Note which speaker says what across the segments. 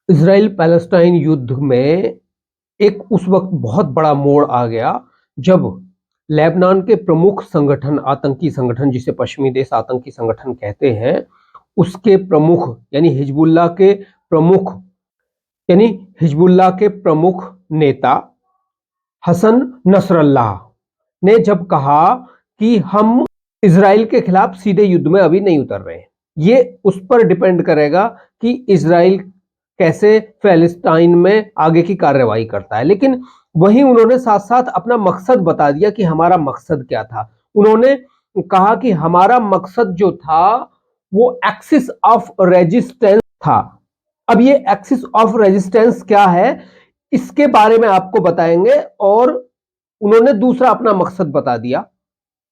Speaker 1: Israel Palestine युद्ध में एक उस वक्त बहुत बड़ा मोड़ आ गया जब लेबनान के प्रमुख संगठन, आतंकी संगठन जिसे पश्चिमी देश आतंकी संगठन कहते हैं, उसके प्रमुख यानी हिजबुल्लाह के प्रमुख नेता हसन नसरल्लाह ने जब कहा कि हम इजराइल के खिलाफ सीधे युद्ध में अभी नहीं उतर रहे हैं। ये उस पर डिपेंड करेगा कि इजराइल कैसे पैलेस्टाइन में आगे की कार्रवाई करता है। लेकिन वहीं उन्होंने साथ साथ अपना मकसद बता दिया कि हमारा मकसद क्या था। उन्होंने कहा कि हमारा मकसद जो था वो एक्सिस ऑफ रेजिस्टेंस था। अब ये एक्सिस ऑफ रेजिस्टेंस क्या है, इसके बारे में आपको बताएंगे। और उन्होंने दूसरा अपना मकसद बता दिया।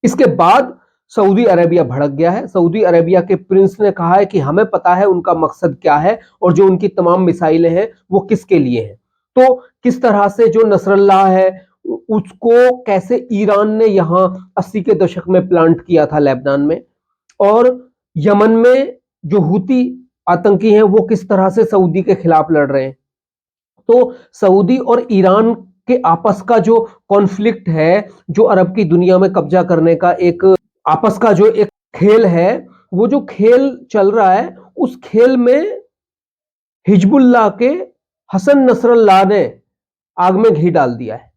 Speaker 1: इसके बाद सऊदी अरेबिया भड़क गया है। सऊदी अरेबिया के प्रिंस ने कहा है कि हमें पता है उनका मकसद क्या है और जो उनकी तमाम मिसाइलें हैं वो किसके लिए हैं। तो किस तरह से जो नसरल्लाह है उसको कैसे ईरान ने यहां 80 के दशक में प्लांट किया था लेबनान में, और यमन में जो हुती आतंकी हैं वो किस तरह से सऊदी के खिलाफ लड़ रहे हैं। तो सऊदी और ईरान के आपस का जो कॉन्फ्लिक्ट है, जो अरब की दुनिया में कब्जा करने का एक आपस का जो एक खेल है, वो जो खेल चल रहा है, उस खेल में हिजबुल्लाह के हसन नसरल्लाह ने आग में घी डाल दिया है।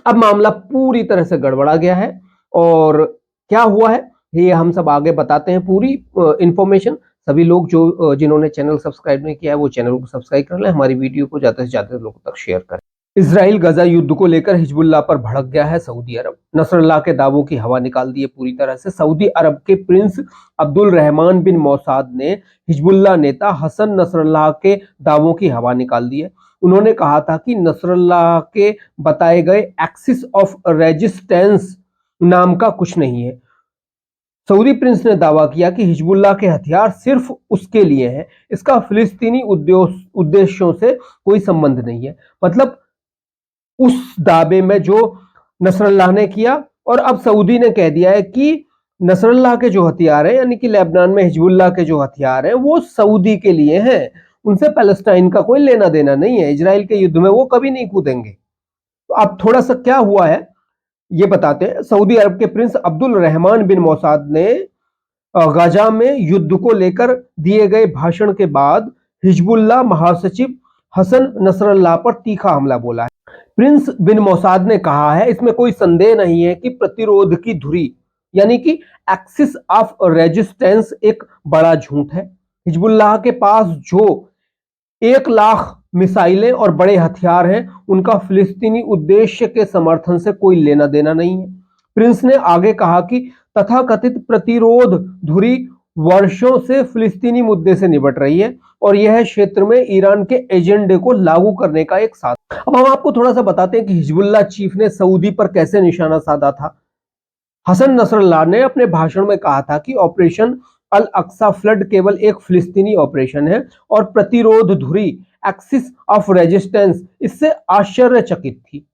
Speaker 1: अब मामला पूरी तरह से गड़बड़ा गया है और क्या हुआ है ये हम सब आगे बताते हैं। पूरी इंफॉर्मेशन सभी लोग जो जिन्होंने चैनल सब्सक्राइब नहीं किया है वो चैनल को सब्सक्राइब कर लें, हमारी वीडियो को ज्यादा से ज्यादा लोगों तक शेयर करें। इजराइल गजा युद्ध को लेकर हिजबुल्लाह पर भड़क गया है सऊदी अरब। नसरल्लाह के दावों की हवा निकाल दी है पूरी तरह से। सऊदी अरब के प्रिंस अब्दुल रहमान बिन मौसाद ने हिजबुल्लाह नेता हसन नसरल्लाह के दावों की हवा निकाल दी है। उन्होंने कहा था कि नसरल्लाह के बताए गए एक्सिस ऑफ रेजिस्टेंस नाम का कुछ नहीं है। सऊदी प्रिंस ने दावा किया कि हिजबुल्लाह के हथियार सिर्फ उसके लिए हैं, इसका फिलिस्तीनी उद्देश्यों से कोई संबंध नहीं है। मतलब उस दावे में जो नसरल्लाह ने किया, और अब सऊदी ने कह दिया है कि नसरल्लाह के जो हथियार हैं, यानी कि लेबनान में हिजबुल्लाह के जो हथियार हैं वो सऊदी के लिए हैं, उनसे पैलेस्टाइन का कोई लेना देना नहीं है। इजराइल के युद्ध में वो कभी नहीं कूदेंगे। तो अब थोड़ा सा क्या हुआ है ये बताते हैं। सऊदी अरब के प्रिंस अब्दुल रहमान बिन मौसाद ने गजा में युद्ध को लेकर दिए गए भाषण के बाद हिजबुल्लाह महासचिव हसन नसरल्लाह पर तीखा हमला बोला है। प्रिंस बिन मौसाद ने कहा है, इसमें कोई संदेह नहीं है कि प्रतिरोध की धुरी यानी कि एक्सिस ऑफ रेजिस्टेंस एक बड़ा झूठ है। हिजबुल्लाह के पास जो 1 लाख मिसाइलें और बड़े हथियार हैं, उनका फिलिस्तीनी उद्देश्य के समर्थन से कोई लेना देना नहीं है। प्रिंस ने आगे कहा कि तथाकथित प्रतिरोध धुरी वर्षों से फिलिस्तीनी मुद्दे से निपट रही है और यह क्षेत्र में ईरान के एजेंडे को लागू करने का एक साधन। अब हम आपको थोड़ा सा बताते हैं कि हिजबुल्लाह चीफ ने सऊदी पर कैसे निशाना साधा था। हसन नसरल्लाह ने अपने भाषण में कहा था कि ऑपरेशन अल अक्सा फ्लड केवल एक फिलिस्तीनी ऑपरेशन है और प्रतिरोध धुरी एक्सिस ऑफ रेजिस्टेंस इससे आश्चर्यचकित थी।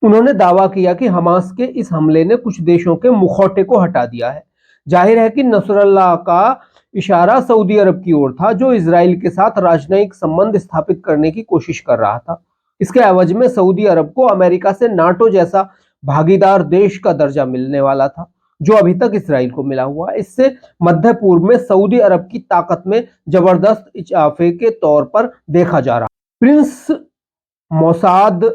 Speaker 1: उन्होंने दावा किया कि हमास के इस हमले ने कुछ देशों के मुखौटे को हटा दिया है। जाहिर है कि नसरल्लाह का इशारा सऊदी अरब की ओर था, जो इजराइल के साथ राजनयिक संबंध स्थापित करने की कोशिश कर रहा था। इसके एवज में सऊदी अरब को अमेरिका से नाटो जैसा भागीदार देश का दर्जा मिलने वाला था, जो अभी तक इजराइल को मिला हुआ है। इससे मध्य पूर्व में सऊदी अरब की ताकत में जबरदस्त इजाफे के तौर पर देखा जा रहा। प्रिंस मौसाद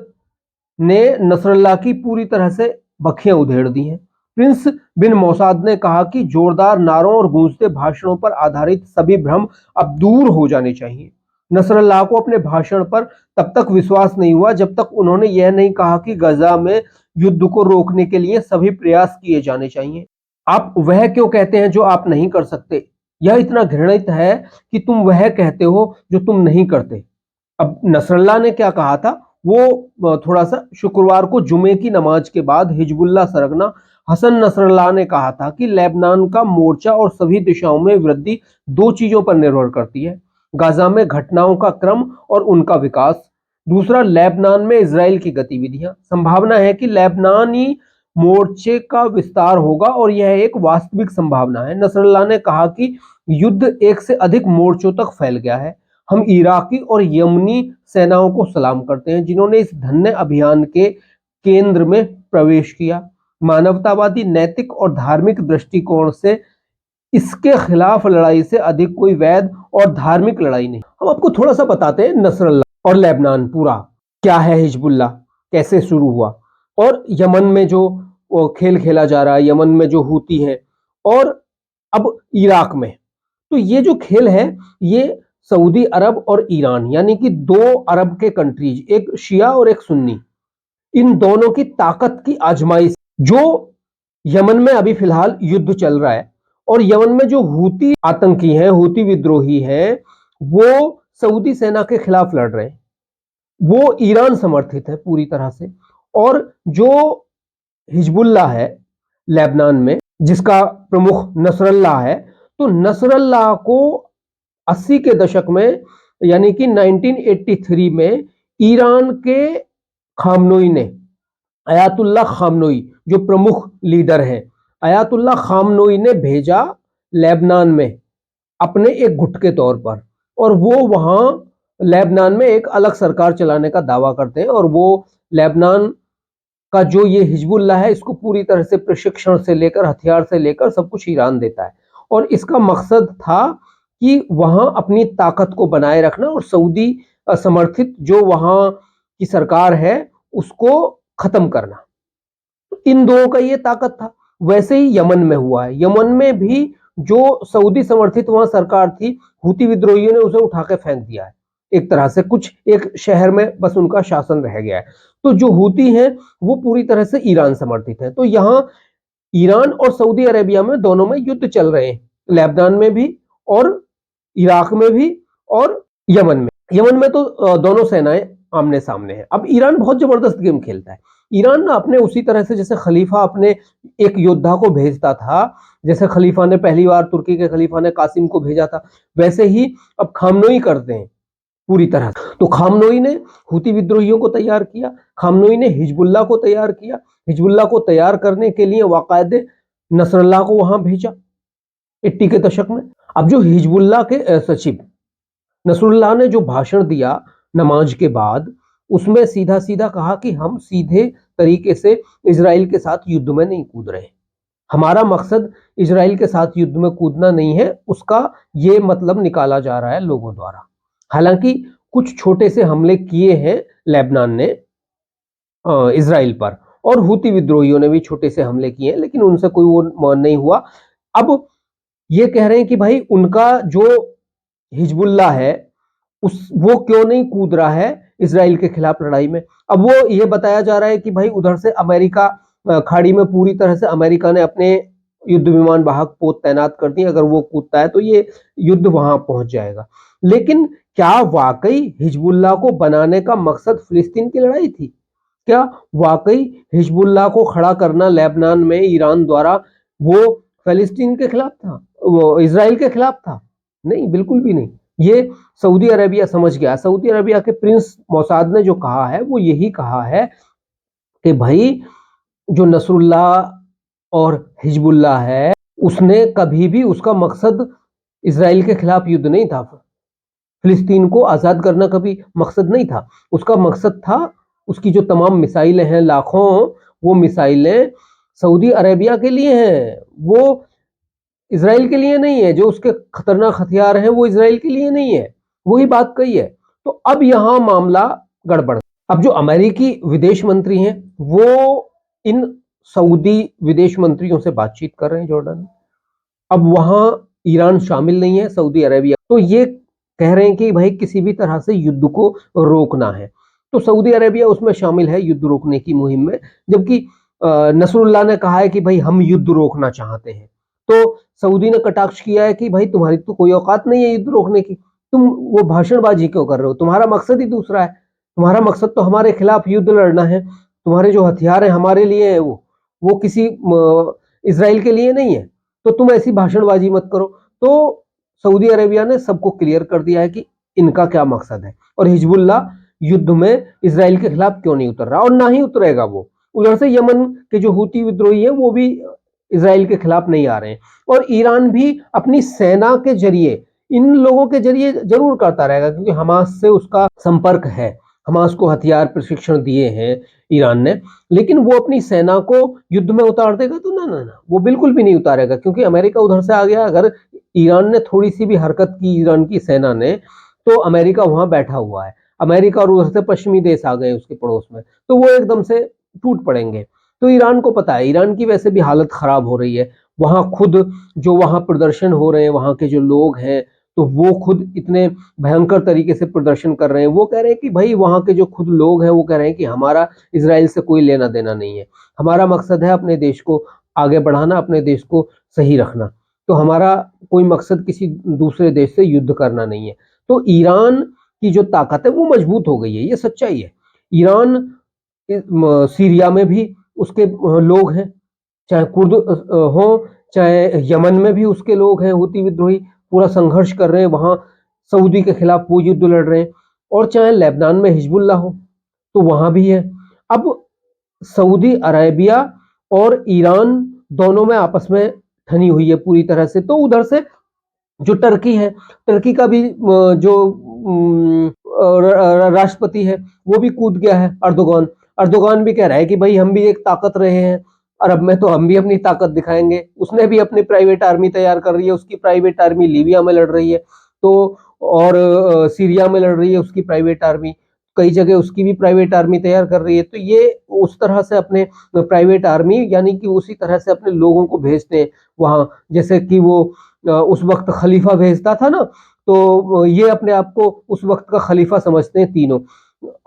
Speaker 1: ने नसरल्लाह की पूरी तरह से बखियां उधेड़ दी हैं। प्रिंस बिन मौसाद ने कहा कि जोरदार नारों और गूंजते भाषणों पर आधारित सभी भ्रम अब दूर हो जाने चाहिए। नसरल्लाह को अपने भाषण पर तब तक विश्वास नहीं हुआ जब तक उन्होंने यह नहीं कहा कि गजा में युद्ध को रोकने के लिए सभी प्रयास किए जाने चाहिए। आप वह क्यों कहते हैं जो आप नहीं कर सकते? यह इतना घृणित है कि तुम वह कहते हो जो तुम नहीं करते। अब नसरल्लाह ने क्या कहा था, वो थोड़ा सा शुक्रवार को जुमे की नमाज के बाद हिजबुल्लाह सरगना हसन नसरल्लाह ने कहा था कि लेबनान का मोर्चा और सभी दिशाओं में वृद्धि 2 चीजों पर निर्भर करती है: गाजा में घटनाओं का क्रम और उनका विकास, दूसरा लेबनान में इजराइल की गतिविधियां। संभावना है कि लेबनानी मोर्चे का विस्तार होगा और यह एक वास्तविक संभावना है। नसरल्लाह ने कहा कि युद्ध एक से अधिक मोर्चों तक फैल गया है। हम इराकी और यमनी सेनाओं को सलाम करते हैं जिन्होंने इस धन्य अभियान के केंद्र में प्रवेश किया। मानवतावादी, नैतिक और धार्मिक दृष्टिकोण से इसके खिलाफ लड़ाई से अधिक कोई वैध और धार्मिक लड़ाई नहीं। हम आपको थोड़ा सा बताते हैं नसरल्लाह और लेबनान पूरा क्या है, हिजबुल्लाह कैसे शुरू हुआ, और यमन में जो खेल खेला जा रहा है, यमन में जो हूती है, और अब इराक में। तो ये जो खेल है ये सऊदी अरब और ईरान यानी कि दो अरब के कंट्रीज, एक शिया और एक सुन्नी, इन दोनों की ताकत की आजमाइश। जो यमन में अभी फिलहाल युद्ध चल रहा है, और यमन में जो हूती आतंकी हैं, हूती विद्रोही हैं, वो सऊदी सेना के खिलाफ लड़ रहे हैं, वो ईरान समर्थित है पूरी तरह से। और जो हिजबुल्लाह है लेबनान में, जिसका प्रमुख नसरल्लाह है, तो नसरल्लाह को 80 के दशक में यानी कि 1983 में ईरान के खामनोई ने, आयातुल्लाह खामनोई जो प्रमुख लीडर हैं, आयातुल्लाह खामनोई ने भेजा लेबनान में अपने एक गुट के तौर पर, और वो वहां लेबनान में एक अलग सरकार चलाने का दावा करते हैं। और वो लेबनान का जो ये हिजबुल्लाह है, इसको पूरी तरह से प्रशिक्षण से लेकर हथियार से लेकर सब कुछ ईरान देता है। और इसका मकसद था कि वहां अपनी ताकत को बनाए रखना और सऊदी समर्थित जो वहां की सरकार है उसको खत्म करना। इन दोनों का ये ताकत था। वैसे ही यमन में हुआ है। यमन में भी जो सऊदी समर्थित वहां सरकार थी, हूती विद्रोहियों ने उसे उठा के फेंक दिया है एक तरह से, कुछ एक शहर में बस उनका शासन रह गया है। तो जो हूती हैं वो पूरी तरह से ईरान समर्थित है। तो यहाँ ईरान और सऊदी अरेबिया में दोनों में युद्ध चल रहे हैं, लेबनान में भी और इराक में भी और यमन में। यमन में तो दोनों सेनाएं आमने सामने हैं। अब ईरान बहुत जबरदस्त गेम खेलता है। ईरान ना अपने उसी तरह से जैसे खलीफा अपने एक योद्धा को भेजता था, जैसे खलीफा ने पहली बार तुर्की के खलीफा ने कासिम को भेजा था, वैसे ही अब खामनोई करते हैं पूरी तरह। तो खामनोई ने हूती विद्रोहियों को तैयार किया, खामनोई ने हिजबुल्लाह को तैयार किया, हिजबुल्लाह को तैयार करने के लिए वाकायदे नसरल्लाह को वहां भेजा 80 के दशक में। अब जो हिजबुल्लाह के सचिव नसरुल्लाह ने जो भाषण दिया नमाज के बाद, उसमें सीधा सीधा कहा कि हम सीधे तरीके से इजराइल के साथ युद्ध में नहीं कूद रहे, हमारा मकसद इजराइल के साथ युद्ध में कूदना नहीं है। उसका ये मतलब निकाला जा रहा है लोगों द्वारा। हालांकि कुछ छोटे से हमले किए हैं लेबनान ने इजराइल पर, और हूती विद्रोहियों ने भी छोटे से हमले किए हैं, लेकिन उनसे कोई वो नहीं हुआ। अब ये कह रहे हैं कि भाई उनका जो हिजबुल्लाह है वो क्यों नहीं कूद रहा है इजराइल के खिलाफ लड़ाई में। अब वो ये बताया जा रहा है कि भाई उधर से अमेरिका खाड़ी में पूरी तरह से अमेरिका ने अपने युद्ध विमान वाहक पोत तैनात कर दिए, अगर वो कूदता है तो ये युद्ध वहां पहुंच जाएगा। लेकिन क्या वाकई हिजबुल्लाह को बनाने का मकसद फिलिस्तीन की लड़ाई थी? क्या वाकई हिजबुल्लाह को खड़ा करना लेबनान में ईरान द्वारा वो फिलिस्तीन के खिलाफ था, वो इजराइल के खिलाफ था? नहीं, बिल्कुल भी नहीं। ये सऊदी अरेबिया समझ गया। सऊदी अरेबिया के प्रिंस मोसाद ने जो कहा है वो यही कहा है कि भाई जो नसरुल्लाह और हिजबुल्लाह है, उसने कभी भी, उसका मकसद इजराइल के खिलाफ युद्ध नहीं था, फिलिस्तीन को आजाद करना कभी मकसद नहीं था। उसका मकसद था, उसकी जो तमाम मिसाइलें हैं लाखों, वो मिसाइलें सऊदी अरेबिया के लिए हैं, वो इजराइल के लिए नहीं है। जो उसके खतरनाक हथियार हैं वो इजराइल के लिए नहीं है। वही बात कही है। तो अब यहां मामला गड़बड़। अब जो अमेरिकी विदेश मंत्री हैं वो इन सऊदी विदेश मंत्रियों से बातचीत कर रहे हैं जॉर्डन में। अब वहां ईरान शामिल नहीं है, सऊदी अरेबिया, तो ये कह रहे हैं कि भाई किसी भी तरह से युद्ध को रोकना है। तो सऊदी अरेबिया उसमें शामिल है युद्ध रोकने की मुहिम में, जबकि नसरुल्लाह ने कहा है कि भाई हम युद्ध रोकना चाहते हैं। तो सऊदी ने कटाक्ष किया है कि भाई तुम्हारी तो कोई औकात नहीं है युद्ध रोकने की, तुम वो भाषणबाजी क्यों कर रहे हो, तुम्हारा मकसद ही दूसरा है, तुम्हारा मकसद तो हमारे खिलाफ युद्ध लड़ना है, तुम्हारे जो हथियार है हमारे लिए है, वो किसी इजराइल के लिए नहीं है, तो तुम ऐसी भाषणबाजी मत करो। तो सऊदी अरेबिया ने सबको क्लियर कर दिया है कि इनका क्या मकसद है, और हिजबुल्लाह युद्ध में इजराइल के खिलाफ क्यों नहीं उतर रहा, और ना ही उतरेगा वो। उधर से यमन के जो हूती विद्रोही है वो भी इजराइल के खिलाफ नहीं आ रहे हैं, और ईरान भी अपनी सेना के जरिए इन लोगों के जरिए जरूर करता रहेगा, क्योंकि हमास से उसका संपर्क है। हमास को हथियार प्रशिक्षण दिए हैं ईरान ने, लेकिन वो अपनी सेना को युद्ध में उतार देगा तो ना ना ना, वो बिल्कुल भी नहीं उतारेगा, क्योंकि अमेरिका उधर से आ गया। अगर ईरान ने थोड़ी सी भी हरकत की, ईरान की सेना ने, तो अमेरिका वहां बैठा हुआ है। अमेरिका और उधर से पश्चिमी देश आ गए उसके पड़ोस में, तो वो एकदम से टूट पड़ेंगे। तो ईरान को पता है, ईरान की वैसे भी हालत खराब हो रही है। वहां खुद जो वहां प्रदर्शन हो रहे हैं, वहां के जो लोग हैं, तो वो खुद इतने भयंकर तरीके से प्रदर्शन कर रहे हैं। वो कह रहे हैं कि भाई, वहां के जो खुद लोग हैं वो कह रहे हैं कि हमारा इजराइल से कोई लेना देना नहीं है। हमारा मकसद है अपने देश को आगे बढ़ाना, अपने देश को सही रखना। तो हमारा कोई मकसद किसी दूसरे देश से युद्ध करना नहीं है। तो ईरान की जो ताकत है वो मजबूत हो गई है, ये सच्चाई है। ईरान सीरिया में भी उसके लोग हैं, चाहे कुर्द हो, चाहे यमन में भी उसके लोग हैं, हुती विद्रोही पूरा संघर्ष कर रहे हैं वहां, सऊदी के खिलाफ वो युद्ध लड़ रहे हैं। और चाहे लेबनान में हिजबुल्लाह हो, तो वहां भी है। अब सऊदी अरेबिया और ईरान दोनों में आपस में ठनी हुई है पूरी तरह से। तो उधर से जो टर्की है, टर्की का भी जो राष्ट्रपति है वो भी कूद गया है, अर्दोगान। अर्दोगान भी कह रहा है कि भाई, हम भी एक ताकत रहे हैं अरब में, तो हम भी अपनी ताकत दिखाएंगे। उसने भी अपनी प्राइवेट आर्मी तैयार कर रही है, उसकी प्राइवेट आर्मी लीबिया में लड़ रही है, तो और सीरिया में लड़ रही है उसकी प्राइवेट आर्मी। कई जगह उसकी भी प्राइवेट आर्मी तैयार कर रही है। तो ये उस तरह से अपने प्राइवेट आर्मी, यानी कि उसी तरह से अपने लोगों को भेजते हैं वहां, जैसे कि वो उस वक्त खलीफा भेजता था ना, तो ये अपने आप को उस वक्त का खलीफा समझते हैं तीनों।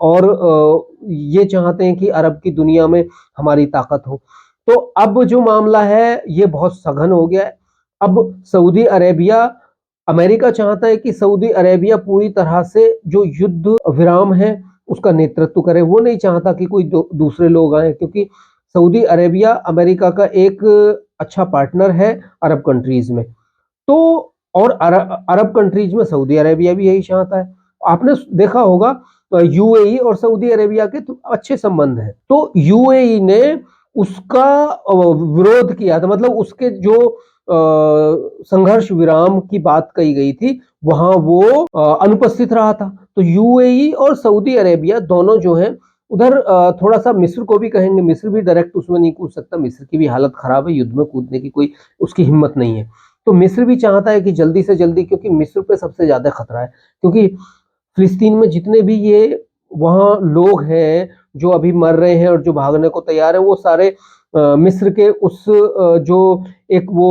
Speaker 1: और ये चाहते हैं कि अरब की दुनिया में हमारी ताकत हो। तो अब जो मामला है ये बहुत सघन हो गया है। अब सऊदी अरेबिया, अमेरिका चाहता है कि सऊदी अरेबिया पूरी तरह से जो युद्ध विराम है उसका नेतृत्व करे। वो नहीं चाहता कि कोई दूसरे लोग आए, क्योंकि सऊदी अरेबिया अमेरिका का एक अच्छा पार्टनर है अरब कंट्रीज में। तो और अरब कंट्रीज में सऊदी अरेबिया भी यही चाहता है। आपने देखा होगा यूएई और सऊदी अरेबिया के तो अच्छे संबंध हैं। तो यूएई ने उसका विरोध किया था, मतलब उसके जो संघर्ष विराम की बात कही गई थी वहां वो अनुपस्थित रहा था। तो यूएई और सऊदी अरेबिया दोनों जो हैं उधर, थोड़ा सा मिस्र को भी कहेंगे। मिस्र भी डायरेक्ट उसमें नहीं कूद सकता, मिस्र की भी हालत खराब है, युद्ध में कूदने की कोई उसकी हिम्मत नहीं है। तो मिस्र भी चाहता है कि जल्दी से जल्दी, क्योंकि मिस्र पे सबसे ज्यादा खतरा है, क्योंकि फिलिस्तीन में जितने भी ये वहां लोग हैं जो अभी मर रहे हैं और जो भागने को तैयार है, वो सारे मिस्र के उस जो एक वो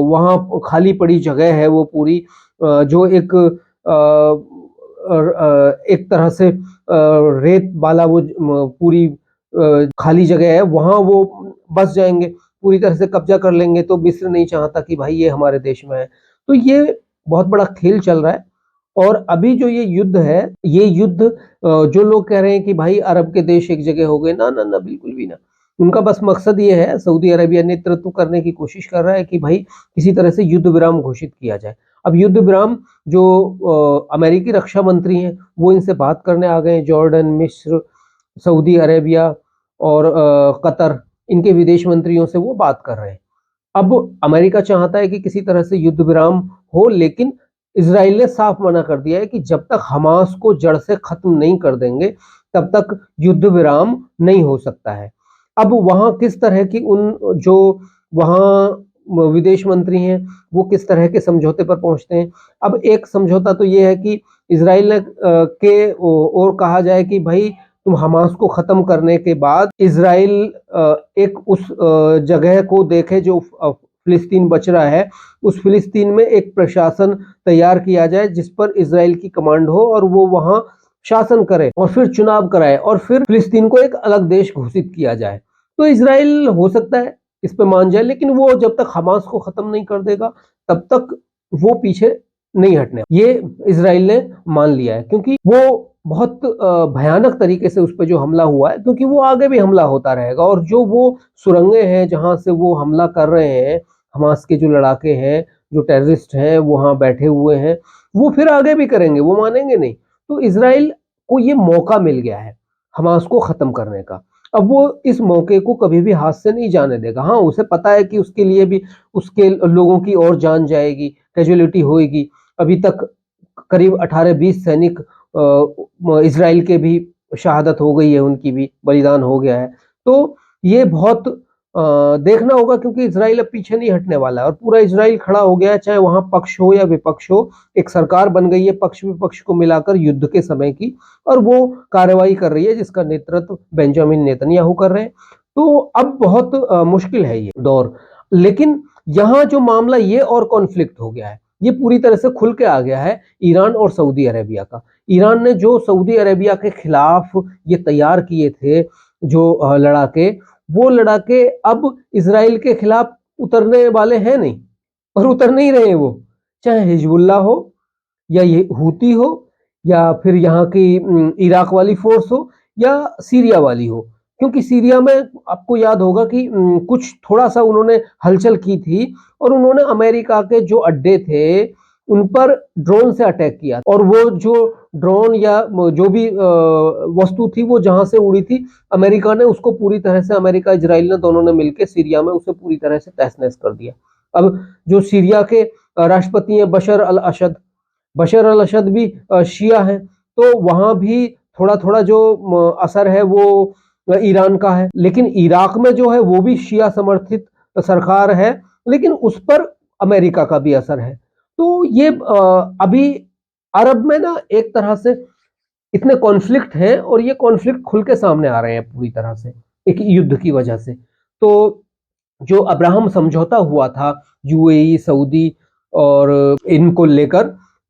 Speaker 1: वहां खाली पड़ी जगह है, वो पूरी जो एक एक तरह से रेत वाला वो पूरी खाली जगह है, वहां वो बस जाएंगे, पूरी तरह से कब्जा कर लेंगे। तो मिस्र नहीं चाहता कि भाई ये हमारे देश में है। तो ये बहुत बड़ा खेल चल रहा है। और अभी जो ये युद्ध है, ये युद्ध जो लोग कह रहे हैं कि भाई अरब के देश एक जगह हो गए, ना ना ना, बिल्कुल भी ना। उनका बस मकसद ये है, सऊदी अरेबिया नेतृत्व करने की कोशिश कर रहा है कि भाई किसी तरह से युद्ध विराम घोषित किया जाए। अब युद्ध विराम जो अमेरिकी रक्षा मंत्री हैं वो इनसे बात करने आ गए हैं। जॉर्डन, मिस्र, सऊदी अरेबिया और कतर, इनके विदेश मंत्रियों से वो बात कर रहे हैं। अब अमेरिका चाहता है कि किसी तरह से युद्ध विराम हो, लेकिन इजराइल ने साफ मना कर दिया है कि जब तक हमास को जड़ से खत्म नहीं कर देंगे तब तक युद्ध विराम नहीं हो सकता है। अब वहां किस तरह की उन जो वहां विदेश मंत्री हैं वो किस तरह के समझौते पर पहुंचते हैं। अब एक समझौता तो ये है कि इजराइल ने के और कहा जाए कि भाई, तुम हमास को खत्म करने के बाद इजराइल एक उस जगह को देखे जो फिलिस्तीन बच रहा है, उस फिलिस्तीन में एक प्रशासन तैयार किया जाए जिस पर इजराइल की कमांड हो और वो वहां शासन करे, और फिर चुनाव कराए, और फिर फिलिस्तीन को एक अलग देश घोषित किया जाए। तो इजराइल हो सकता है इस पे मान जाए, लेकिन वो जब तक हमास को खत्म नहीं कर देगा तब तक वो पीछे नहीं हटने, ये इजराइल ने मान लिया है। क्योंकि वो बहुत भयानक तरीके से उस पर जो हमला हुआ है, क्योंकि वो आगे भी हमला होता रहेगा। और जो वो सुरंगें हैं जहां से वो हमला कर रहे हैं, हमास के जो लड़ाके हैं, जो टेररिस्ट हैं वहां बैठे हुए हैं, वो फिर आगे भी करेंगे, वो मानेंगे नहीं। तो इजराइल को ये मौका मिल गया है हमास को खत्म करने का। अब वो इस मौके को कभी भी हाथ से नहीं जाने देगा। हाँ, उसे पता है कि उसके लिए भी उसके लोगों की और जान जाएगी, कैजुअलिटी होएगी, अभी तक करीब 18-20 सैनिक इजराइल के भी शहादत हो गई है, उनकी भी बलिदान हो गया है। तो ये बहुत देखना होगा, क्योंकि इजराइल अब पीछे नहीं हटने वाला है और पूरा इजराइल खड़ा हो गया है, चाहे वहां पक्ष हो या विपक्ष हो। एक सरकार बन गई है पक्ष विपक्ष को मिलाकर युद्ध के समय की, और वो कार्रवाई कर रही है जिसका नेतृत्व बेंजामिन नेतन्याहू कर रहे हैं। तो अब बहुत मुश्किल है ये दौर। लेकिन यहाँ जो मामला ये और कॉन्फ्लिक्ट हो गया है, ये पूरी तरह से खुल के आ गया है ईरान और सऊदी अरेबिया का। ईरान ने जो सऊदी अरेबिया के खिलाफ ये तैयार किए थे जो लड़ाके, वो लड़ाके अब इजराइल के खिलाफ उतरने वाले हैं नहीं, और उतर नहीं रहे हैं वो, चाहे हिजबुल्लाह हो या ये हूती हो या फिर यहाँ की इराक वाली फोर्स हो या सीरिया वाली हो। क्योंकि सीरिया में आपको याद होगा कि कुछ थोड़ा सा उन्होंने हलचल की थी और उन्होंने अमेरिका के जो अड्डे थे उन पर ड्रोन से अटैक किया, और वो जो ड्रोन या जो भी वस्तु थी वो जहां से उड़ी थी, अमेरिका ने उसको पूरी तरह से, अमेरिका इजराइल ने दोनों ने मिलकर सीरिया में उसे पूरी तरह से तहस नहस कर दिया। अब जो सीरिया के राष्ट्रपति हैं बशर अल असद भी शिया हैं, तो वहां भी थोड़ा थोड़ा जो असर है वो ईरान का है। लेकिन इराक में जो है वो भी शिया समर्थित सरकार है, लेकिन उस पर अमेरिका का भी असर है। तो ये अभी अरब में ना एक तरह से इतने कॉन्फ्लिक्ट हैं, और ये कॉन्फ्लिक्ट खुल के सामने आ रहे हैं पूरी तरह से एक युद्ध की वजह से। तो जो अब्राहम समझौता हुआ था यूएई, सऊदी और इनको लेकर,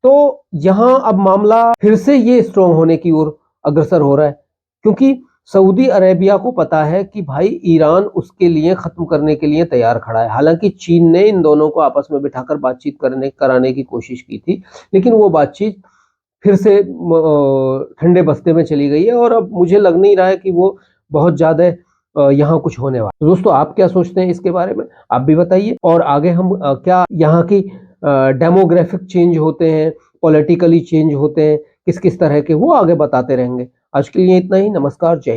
Speaker 1: तो यहाँ अब मामला फिर से ये स्ट्रॉन्ग होने की ओर अग्रसर हो रहा है, क्योंकि सऊदी अरेबिया को पता है कि भाई ईरान उसके लिए खत्म करने के लिए तैयार खड़ा है। हालांकि चीन ने इन दोनों को आपस में बिठाकर बातचीत कराने की कोशिश की थी, लेकिन वो बातचीत फिर से ठंडे बस्ते में चली गई है, और अब मुझे लग नहीं रहा है कि वो बहुत ज्यादा यहाँ कुछ होने वाला। तो दोस्तों, आप क्या सोचते हैं इसके बारे में, आप भी बताइए। और आगे हम क्या यहाँ की डेमोग्राफिक चेंज होते हैं, पॉलिटिकली चेंज होते हैं, किस किस तरह के, वो आगे बताते रहेंगे। आज के लिए इतना ही। नमस्कार, जय।